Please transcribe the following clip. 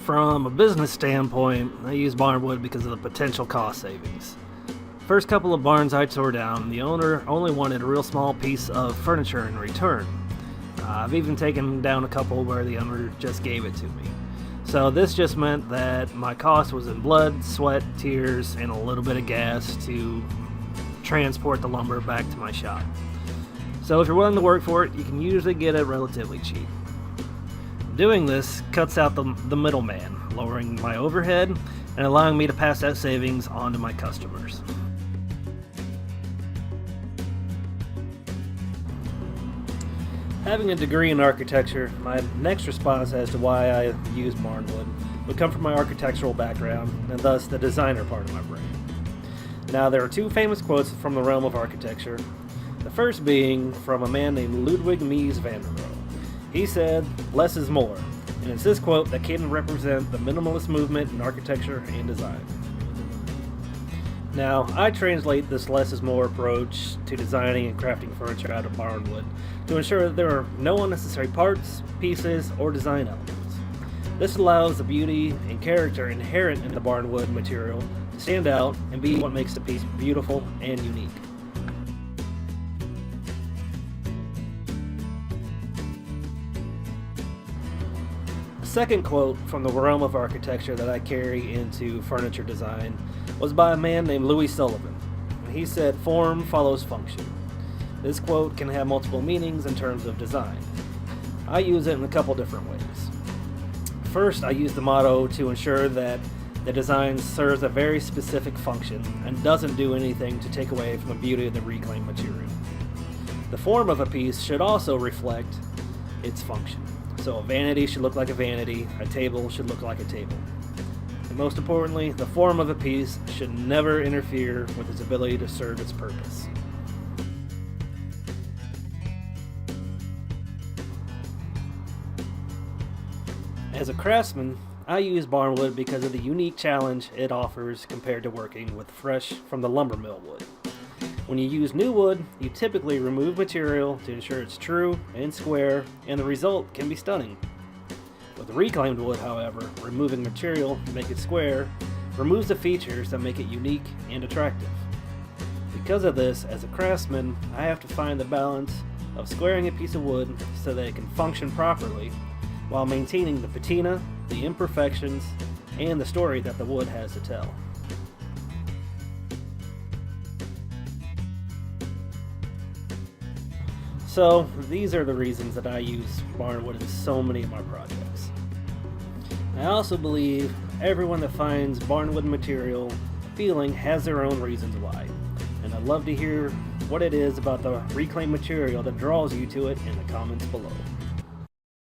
From a business standpoint, I use barnwood because of the potential cost savings. First couple of barns I tore down, the owner only wanted a real small piece of furniture in return. I've even taken down a couple where the owner just gave it to me. So this just meant that my cost was in blood, sweat, tears, and a little bit of gas to transport the lumber back to my shop. So if you're willing to work for it, you can usually get it relatively cheap. Doing this cuts out the middleman, lowering my overhead and allowing me to pass that savings on to my customers. Having a degree in architecture, my next response as to why I use barnwood would come from my architectural background and thus the designer part of my brain. Now, there are two famous quotes from the realm of architecture, the first being from a man named Ludwig Mies van der Rohe. He said, "Less is more," and it's this quote that can represent the minimalist movement in architecture and design. Now, I translate this less is more approach to designing and crafting furniture out of barnwood to ensure that there are no unnecessary parts, pieces, or design elements. This allows the beauty and character inherent in the barnwood material to stand out and be what makes the piece beautiful and unique. The second quote from the realm of architecture that I carry into furniture design was by a man named Louis Sullivan. He said, "Form follows function." This quote can have multiple meanings in terms of design. I use it in a couple different ways. First, I use the motto to ensure that the design serves a very specific function and doesn't do anything to take away from the beauty of the reclaimed material. The form of a piece should also reflect its function. So a vanity should look like a vanity, a table should look like a table. And most importantly, the form of a piece should never interfere with its ability to serve its purpose. As a craftsman, I use barnwood because of the unique challenge it offers compared to working with fresh from the lumber mill wood. When you use new wood, you typically remove material to ensure it's true and square, and the result can be stunning. With reclaimed wood, however, removing material to make it square removes the features that make it unique and attractive. Because of this, as a craftsman, I have to find the balance of squaring a piece of wood so that it can function properly while maintaining the patina, the imperfections, and the story that the wood has to tell. So, these are the reasons that I use barnwood in so many of my projects. I also believe everyone that finds barnwood material appealing has their own reasons why, and I'd love to hear what it is about the reclaimed material that draws you to it in the comments below.